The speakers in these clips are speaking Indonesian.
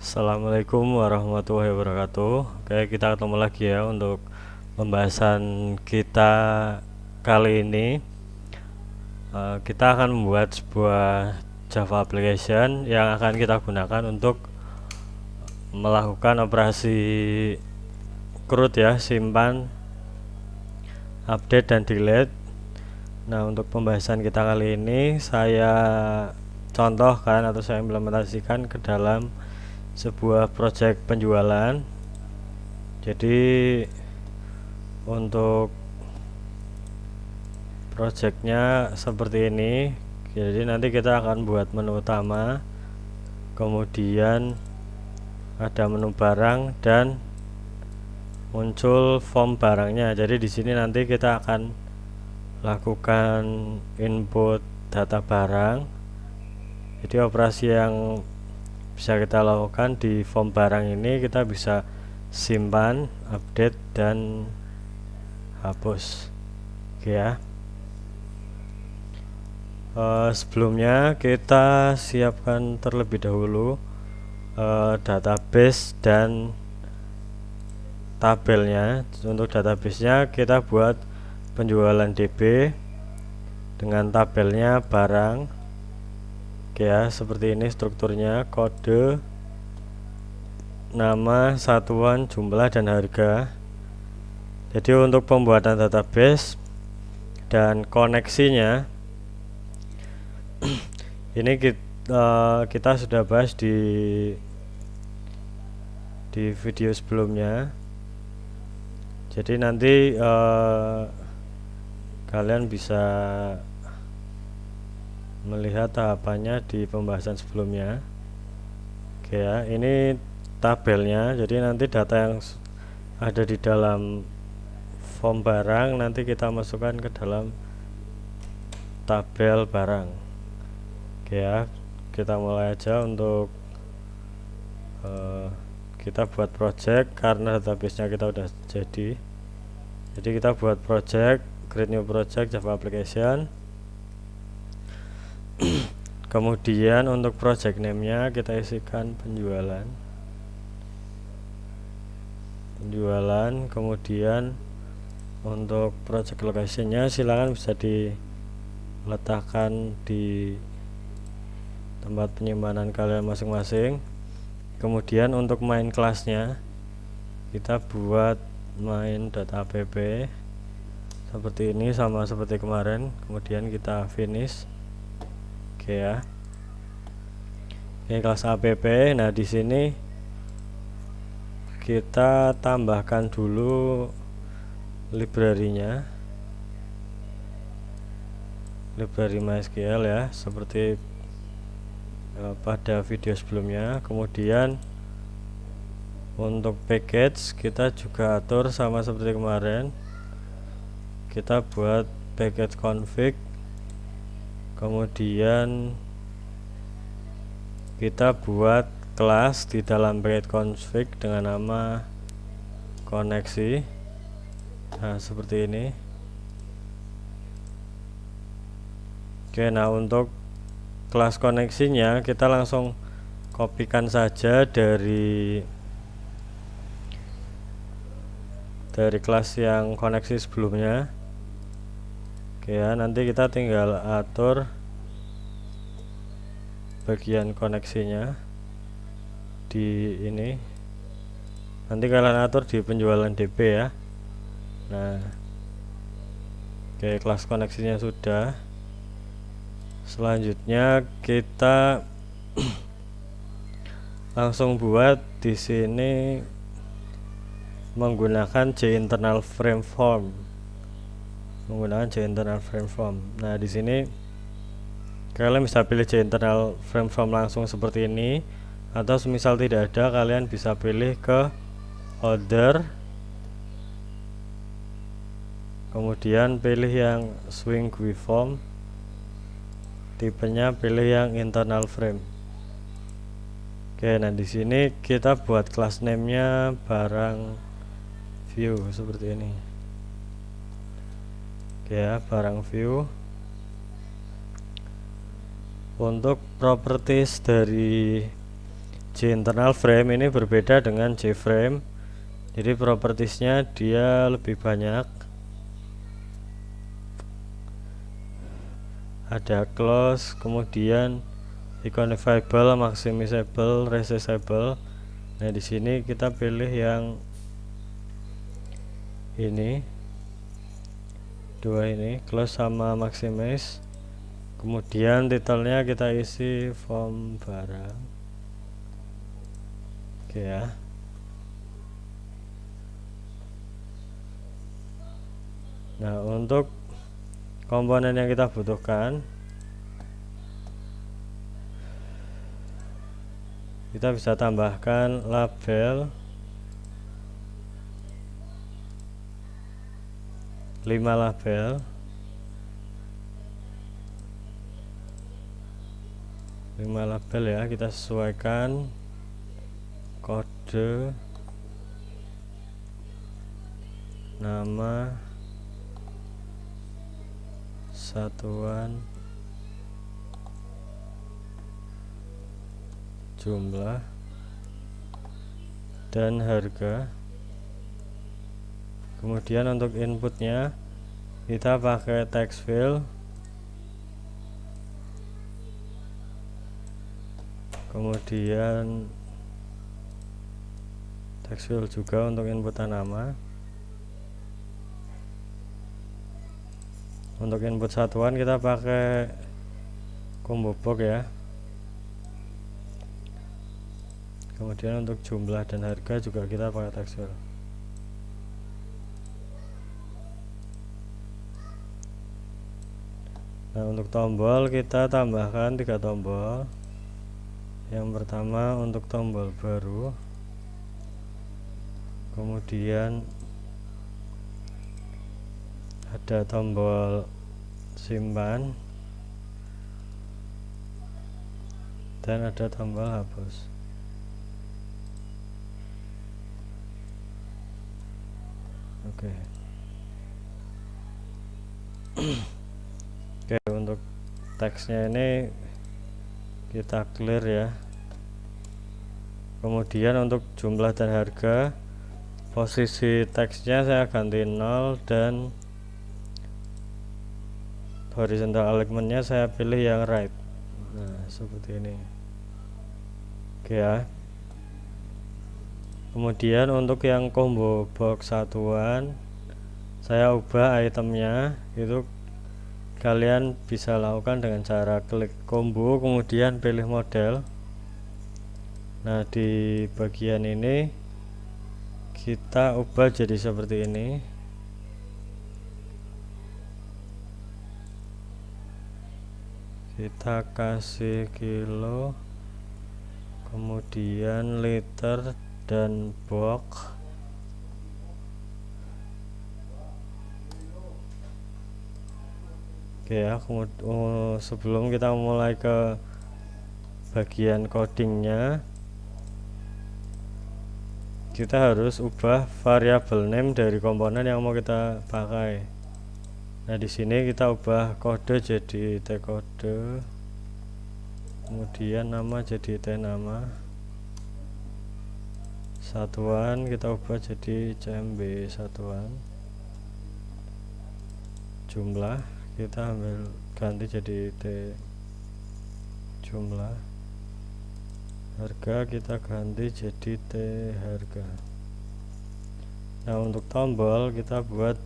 Assalamualaikum warahmatullahi wabarakatuh. Oke, kita ketemu lagi ya untuk pembahasan kita kali ini. Kita akan membuat sebuah Java application yang akan kita gunakan untuk melakukan operasi CRUD ya, simpan, update dan delete. Nah, untuk pembahasan kita kali ini saya contohkan atau saya implementasikan ke dalam sebuah project penjualan. Jadi untuk projectnya seperti ini. Jadi nanti kita akan buat menu utama, kemudian ada menu barang dan muncul form barangnya. Jadi di sini nanti kita akan lakukan input data barang. Jadi operasi yang bisa kita lakukan di form barang ini, kita bisa simpan, update dan hapus. Oke ya. Sebelumnya kita siapkan terlebih dahulu database dan tabelnya. Untuk databasenya kita buat penjualan DB dengan tabelnya barang. Oke ya, seperti ini strukturnya: kode, nama, satuan, jumlah, dan harga. Jadi untuk pembuatan database dan koneksinya ini kita sudah bahas di video sebelumnya. Jadi nanti kalian bisa melihat tahapannya di pembahasan sebelumnya. Oke ya, ini tabelnya. Jadi nanti data yang ada di dalam form barang nanti kita masukkan ke dalam tabel barang. Oke ya, kita mulai aja untuk kita buat project karena database-nya kita udah jadi. Jadi kita buat project, create new project Java application. Kemudian untuk project name-nya kita isikan penjualan. Kemudian untuk project location-nya silakan bisa diletakkan di tempat penyimpanan kalian masing-masing. Kemudian untuk main kelasnya kita buat main.app seperti ini, sama seperti kemarin. Kemudian kita finish. Oke ya. Oke, kelas app. Nah, di sini kita tambahkan dulu library-nya, library MySQL ya, seperti pada video sebelumnya. Kemudian untuk package kita juga atur sama seperti kemarin. Kita buat package config, kemudian kita buat kelas di dalam package config dengan nama koneksi. Nah, seperti ini. Oke, nah untuk kelas koneksinya kita langsung kopikan saja dari kelas yang koneksi sebelumnya. Oke ya, nanti kita tinggal atur bagian koneksinya di ini. Nanti kalian atur di penjualan DB ya. Nah, oke, kelas koneksinya sudah. Selanjutnya kita langsung buat di sini menggunakan JInternal frame form. Nah, di sini kalian bisa pilih JInternal frame form langsung seperti ini, atau semisal tidak ada, kalian bisa pilih ke order, kemudian pilih yang swing GUI form, tipenya pilih yang internal frame. Oke, nah di sini kita buat class name-nya barang view seperti ini. Oke ya, barang view. Untuk properties dari J internal frame ini berbeda dengan J frame, jadi propertiesnya dia lebih banyak. Ada close, kemudian econifable, maximizable, resizable. Nah di sini kita pilih yang ini, dua ini, close sama maximize. Kemudian titelnya kita isi form barang. Oke ya. Nah untuk komponen yang kita butuhkan, kita bisa tambahkan label 5 label, 5 label ya, kita sesuaikan kode, nama, satuan, jumlah, dan harga. Kemudian untuk inputnya kita pakai text field, kemudian text field juga untuk inputan nama. Untuk input satuan kita pakai combo box ya. Kemudian untuk jumlah dan harga juga kita pakai text field. Nah untuk tombol kita tambahkan 3 tombol. Yang pertama untuk tombol baru, kemudian ada tombol simpan, dan ada tombol hapus. Oke. Oke, untuk teksnya ini kita clear ya. Kemudian untuk jumlah dan harga, posisi teksnya saya ganti 0 dan horizontal alignmentnya saya pilih yang right. Nah seperti ini. Oke ya. Kemudian untuk yang combo box satuan, saya ubah itemnya. Itu kalian bisa lakukan dengan cara klik combo kemudian pilih model. Nah di bagian ini kita ubah jadi seperti ini. Kita kasih kilo, kemudian liter dan box. Oke ya, sebelum kita mulai ke bagian codingnya, kita harus ubah variabel name dari komponen yang mau kita pakai. Nah di sini kita ubah kode jadi t kode, kemudian nama jadi t nama, satuan kita ubah jadi cmb satuan, jumlah kita ambil ganti jadi t jumlah, harga kita ganti jadi t harga. Nah untuk tombol kita buat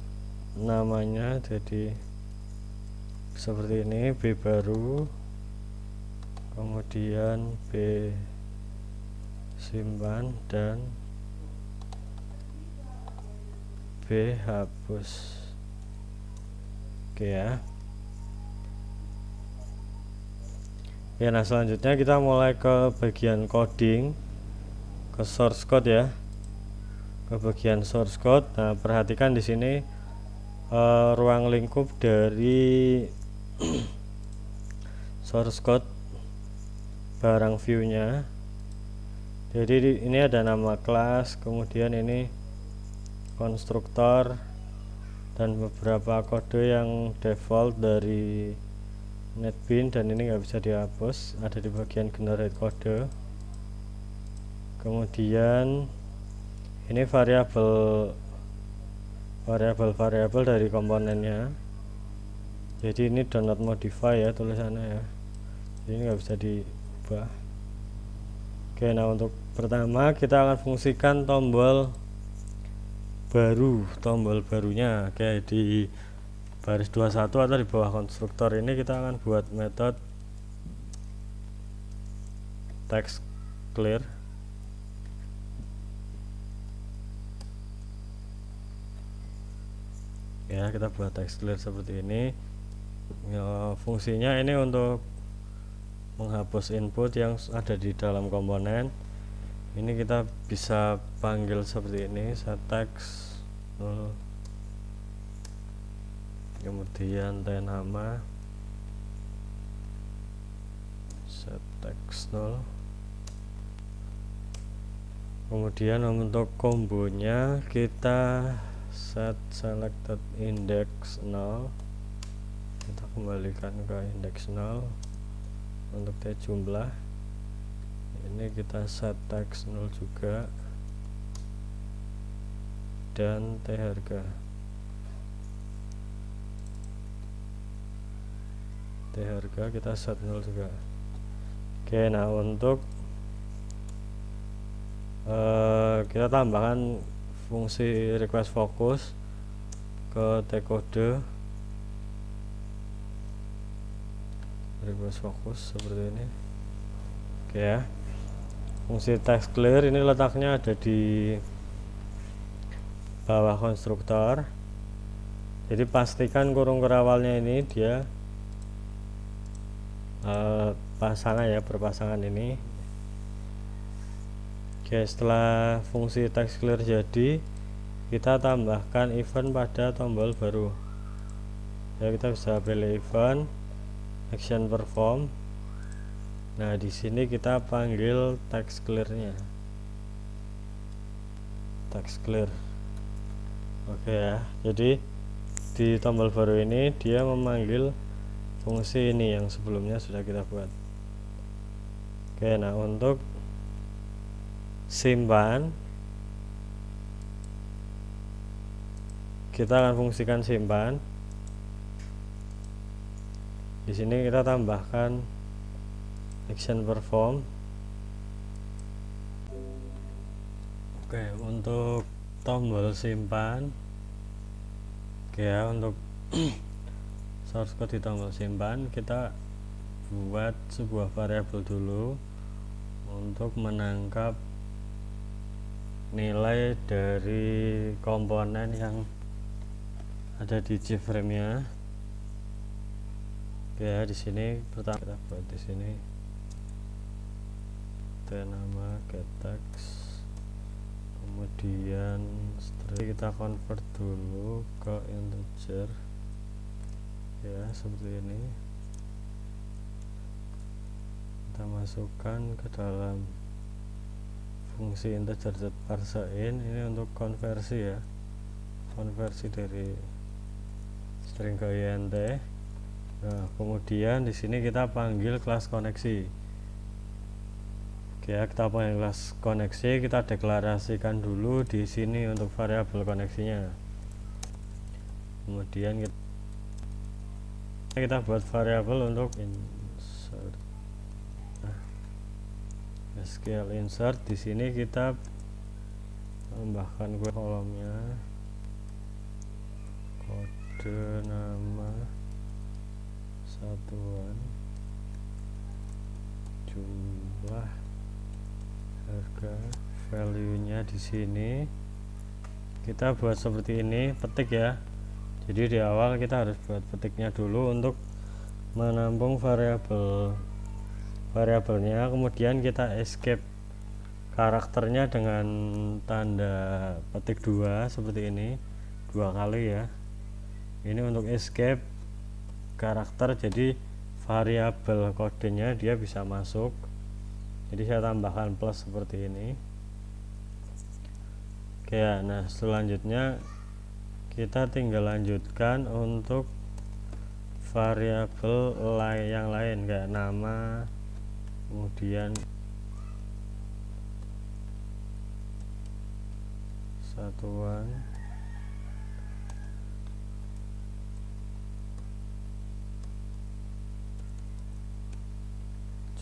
namanya jadi seperti ini, B baru, kemudian B simpan, dan B hapus. Oke ya. Ya, nah selanjutnya kita mulai ke bagian coding, ke source code ya, ke bagian source code. Nah perhatikan di sini ruang lingkup dari source code barang view-nya. Jadi ini ada nama kelas, kemudian ini konstruktor, dan beberapa kode yang default dari NetBeans, dan ini nggak bisa dihapus, ada di bagian generate kode. Kemudian ini variabel dari komponennya. Jadi ini do not modify ya tulisannya ya, jadi nggak bisa diubah. Oke, nah untuk pertama kita akan fungsikan tombol barunya kayak di baris 21 atau di bawah konstruktor ini. Kita akan buat metode text clear. Ya, kita buat text clear seperti ini ya. Fungsinya ini untuk menghapus input yang ada di dalam komponen. Ini kita bisa panggil seperti ini, set text 0, kemudian nama, set text 0. Kemudian untuk kombonya kita set selected index 0, kita kembalikan ke index 0. Untuk t jumlah ini kita set text 0 juga, dan t harga kita set 0 juga. Oke, nah untuk kita tambahkan fungsi request focus ke t kode request focus seperti ini. Oke ya, fungsi text clear ini letaknya ada di bawah konstruktor. Jadi pastikan kurung kerawalnya ini dia pasangan ya, berpasangan ini. Oke, setelah fungsi text clear jadi, kita tambahkan event pada tombol baru ya. Kita bisa pilih event action perform. Nah, di sini kita panggil text clear-nya, text clear. Oke ya, jadi di tombol baru ini dia memanggil fungsi ini yang sebelumnya sudah kita buat. Oke, nah untuk simpan, kita akan fungsikan simpan. Di sini kita tambahkan action perform. Oke, untuk tombol simpan, oke ya, untuk source code di tombol simpan kita buat sebuah variabel dulu untuk menangkap nilai dari komponen yang ada di JFrame-nya. Oke ya, di sini pertama kita buat di sini nama get text, kemudian string kita convert dulu ke integer ya, seperti ini. Kita masukkan ke dalam fungsi integer parseIn ini untuk konversi ya, konversi dari string ke int. Nah, kemudian di sini kita panggil kelas koneksi. Oke ya, kita panggil kelas koneksi, kita deklarasikan dulu di sini untuk variabel koneksinya. Kemudian kita buat variabel untuk insert. Nah, SQL insert, di sini kita tambahkan kolomnya kode nama, satuan, jumlah, harga, value-nya di sini kita buat seperti ini, petik ya. Jadi di awal kita harus buat petiknya dulu untuk menampung variabelnya, kemudian kita escape karakternya dengan tanda petik 2 seperti ini, 2 kali ya. Ini untuk escape karakter, jadi variabel kodenya dia bisa masuk. Jadi saya tambahkan plus seperti ini. Oke ya, nah selanjutnya kita tinggal lanjutkan untuk variabel yang lain kayak nama, kemudian satuan,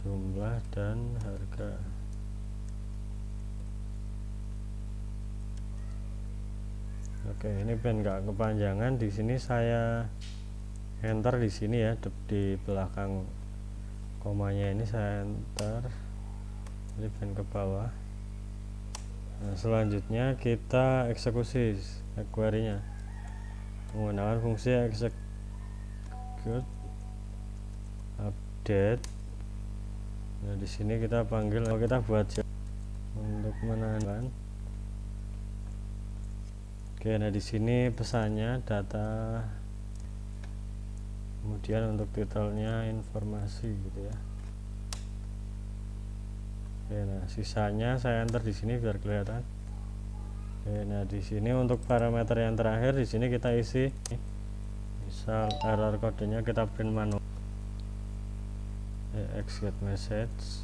jumlah dan harga. Oke, ini biar nggak kepanjangan, di sini saya enter di sini ya, di belakang komanya ini saya enter, ini biar ke bawah. Nah, selanjutnya kita eksekusi query-nya menggunakan fungsi execute update. Nah, di sini kita panggil, kita buat untuk menandakan. Oke, nah di sini pesannya data, kemudian untuk titelnya informasi gitu ya. Oke, nah sisanya saya enter di sini biar kelihatan. Oke, nah di sini untuk parameter yang terakhir di sini kita isi, misal error kodenya kita print manual execute message.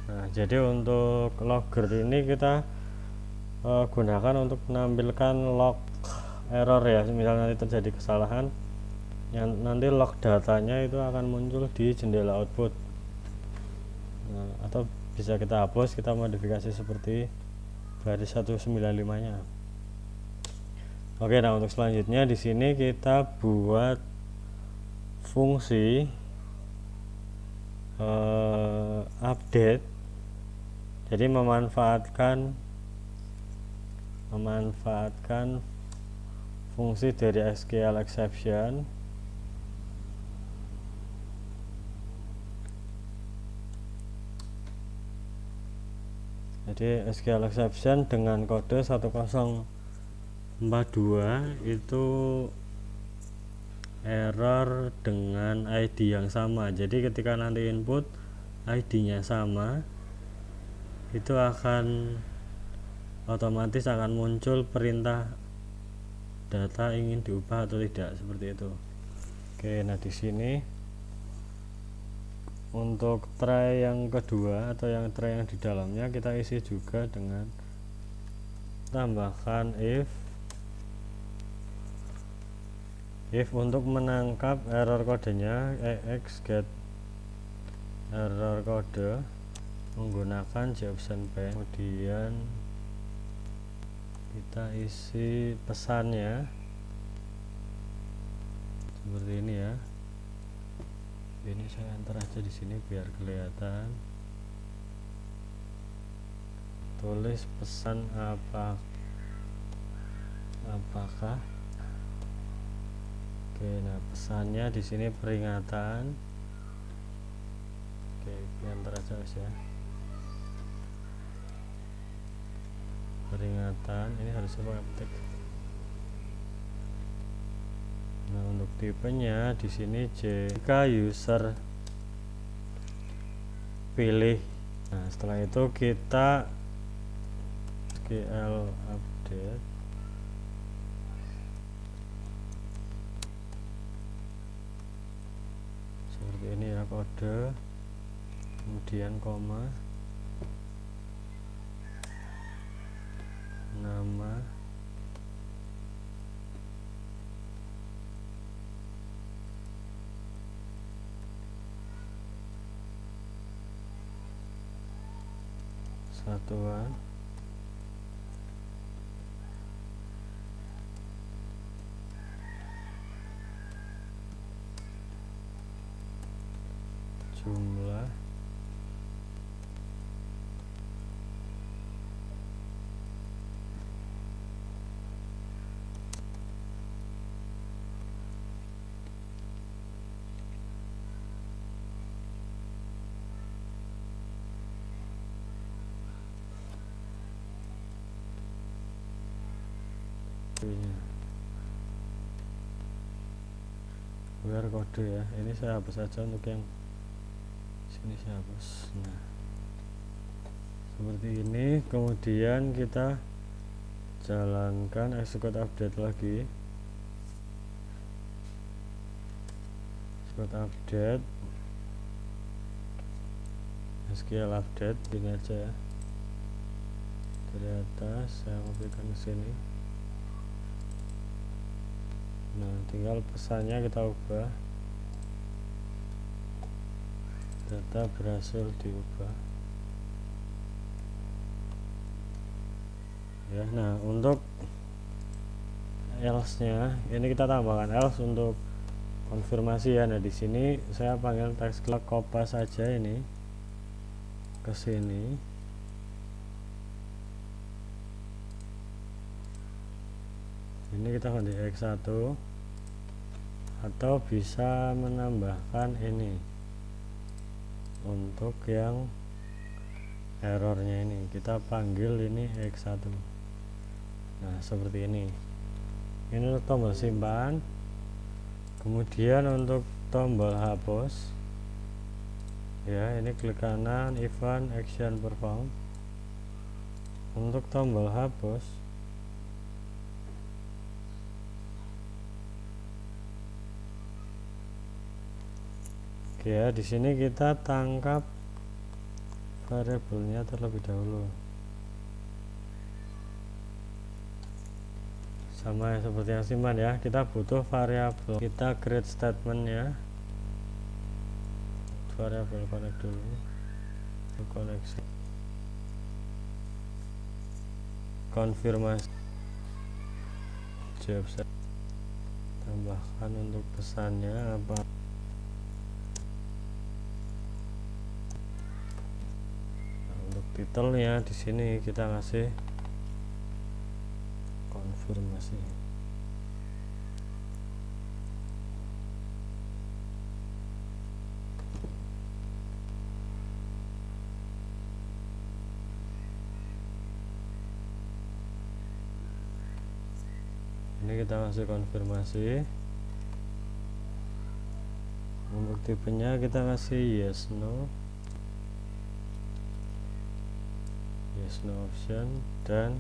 Nah, jadi untuk logger ini kita gunakan untuk menampilkan log error ya, misalnya nanti terjadi kesalahan, yang nanti log datanya itu akan muncul di jendela output. Nah, atau bisa kita hapus, kita modifikasi seperti baris 195 nya. Oke, nah untuk selanjutnya di sini kita buat fungsi update, jadi memanfaatkan fungsi dari SQL exception. Jadi SQL exception dengan kode 1042 itu error dengan ID yang sama. Jadi ketika nanti input ID-nya sama, itu akan otomatis akan muncul perintah data ingin diubah atau tidak, seperti itu. Oke, nah di sini untuk try yang kedua atau yang try yang di dalamnya kita isi juga dengan tambahkan if untuk menangkap error kodenya exget error kode menggunakan JOption P. Kemudian kita isi pesannya seperti ini ya. Ini saya enter aja di sini biar kelihatan. Tulis pesan apakah. Oke, nah pesannya di sini peringatan. Oke, enter aja ya. Peringatan ini harusnya pakai petik. Nah, untuk tipenya di sini jika user pilih. Nah, setelah itu kita SQL update seperti ini ya, kode kemudian koma, nama, satuan, jumlah, biar kode ya. Ini saya hapus saja, untuk yang sini saya hapus. Nah, seperti ini. Kemudian kita jalankan execute update lagi. Execute update SQL update, ini aja ya. dari atas saya kopikan ke sini. Nah, tinggal pesannya kita ubah. Data berhasil diubah. Ya, nah untuk else-nya ini kita tambahkan else untuk konfirmasi ya. Nah, di sini saya panggil text class copy saja ini ke sini. Ini kita ganti x1 atau bisa menambahkan ini untuk yang errornya ini kita panggil ini x1. Nah, seperti ini untuk tombol simpan. Kemudian untuk tombol hapus ya, ini klik kanan event action perform. Untuk tombol hapus oke ya, di sini kita tangkap variabelnya terlebih dahulu, sama seperti yang simpan ya. Kita butuh variabel, kita create statement ya, variabel connect dulu, koneksi konfirmasi jawab set, tambahkan untuk pesannya apa. Nah, untuk titelnya di sini kita kasih konfirmasi. Ini kita kasih konfirmasi. Untuk tipenya kita kasih yes no option, dan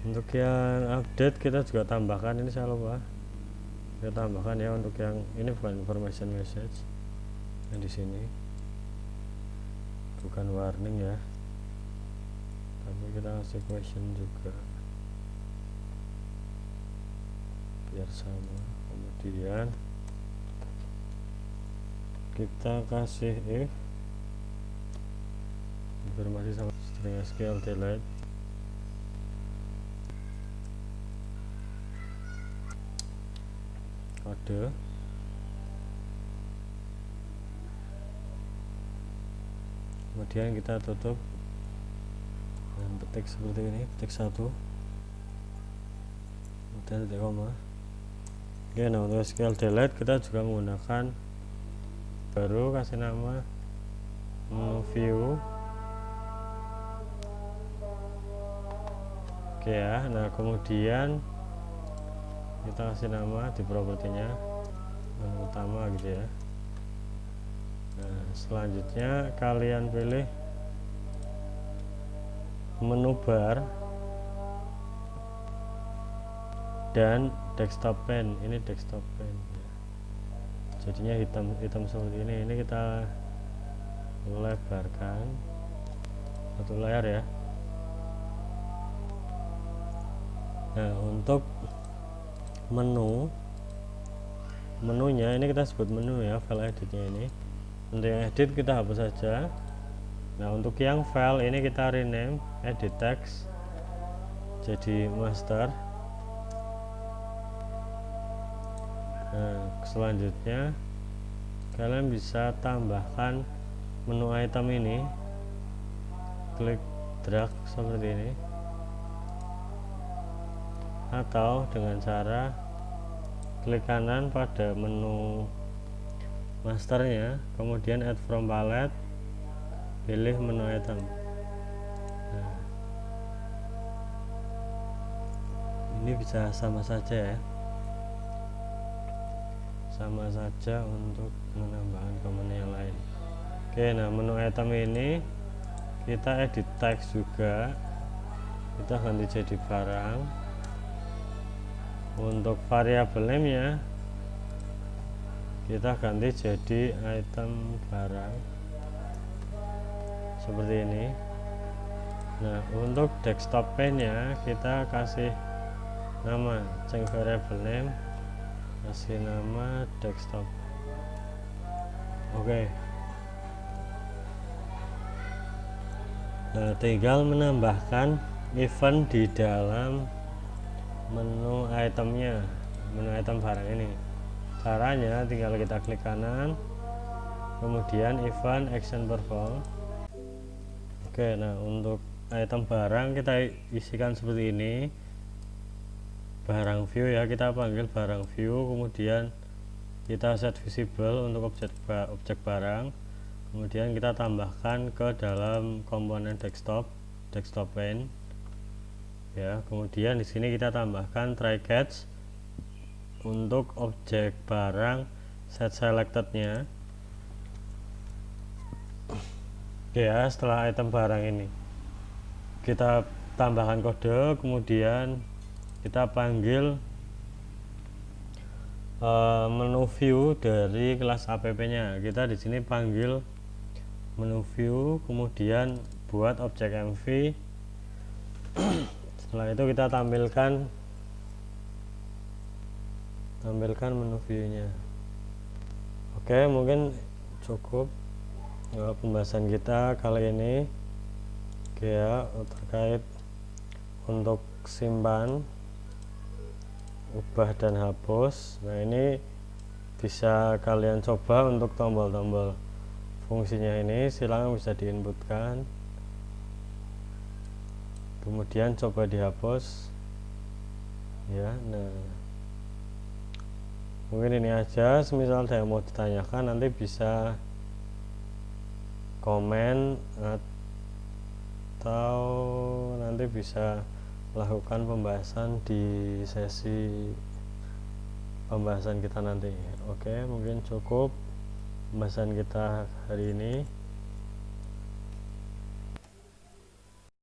untuk yang update kita juga tambahkan, ini saya lupa kita tambahkan ya, untuk yang ini bukan information message yang di sini, bukan warning ya, tapi kita kasih question juga biar sama. Kemudian kita kasih if informasi sama string SQL delete. Kode kemudian kita tutup dan petik seperti ini, petik 1 kemudian titik koma. Oke, nah untuk SQL delete kita juga menggunakan baru kasih nama menu view. Oke ya, nah kemudian kita kasih nama di propertinya menu utama gitu ya. Nah, selanjutnya kalian pilih menu bar dan desktop pane. Ini desktop pane ya. Jadinya hitam seperti ini kita lebarkan satu layar ya. Nah, untuk menunya ini kita sebut menu ya, file editnya ini. Untuk yang edit kita hapus saja. Nah, untuk yang file ini kita rename edit text jadi master. Nah, selanjutnya kalian bisa tambahkan menu item ini, klik drag seperti ini, atau dengan cara klik kanan pada menu masternya, kemudian add from palette, pilih menu item. Nah, ini bisa sama saja ya, sama saja untuk menambahkan ke menu yang lain. Oke, nah menu item ini kita edit text juga, kita ganti jadi barang. Untuk variabel name nya kita ganti jadi item barang seperti ini. Nah, untuk desktop pane nya kita kasih nama, change variable name, kasih nama desktop. Oke. Nah, tinggal menambahkan event di dalam menu itemnya, menu item barang ini. Caranya tinggal kita klik kanan, kemudian event action perform. Oke, nah untuk item barang kita isikan seperti ini. Barang view ya, kita panggil barang view, kemudian kita set visible untuk objek barang, kemudian kita tambahkan ke dalam komponen desktop pane ya. Kemudian di sini kita tambahkan try catch untuk objek barang set selected-nya. Oke ya, setelah item barang ini kita tambahkan kode, kemudian kita panggil menu view dari kelas app-nya. Kita di sini panggil menu view, kemudian buat objek mv. Setelah itu kita tampilkan menu view-nya. Oke, mungkin cukup pembahasan kita kali ini. Oke ya, terkait untuk simpan, ubah dan hapus. Nah, ini bisa kalian coba untuk tombol-tombol fungsinya ini, silakan bisa diinputkan, kemudian coba dihapus ya. Nah, mungkin ini aja. Semisal ada yang mau ditanyakan, nanti bisa komen atau nanti bisa lakukan pembahasan di sesi pembahasan kita nanti. Oke, mungkin cukup pembahasan kita hari ini.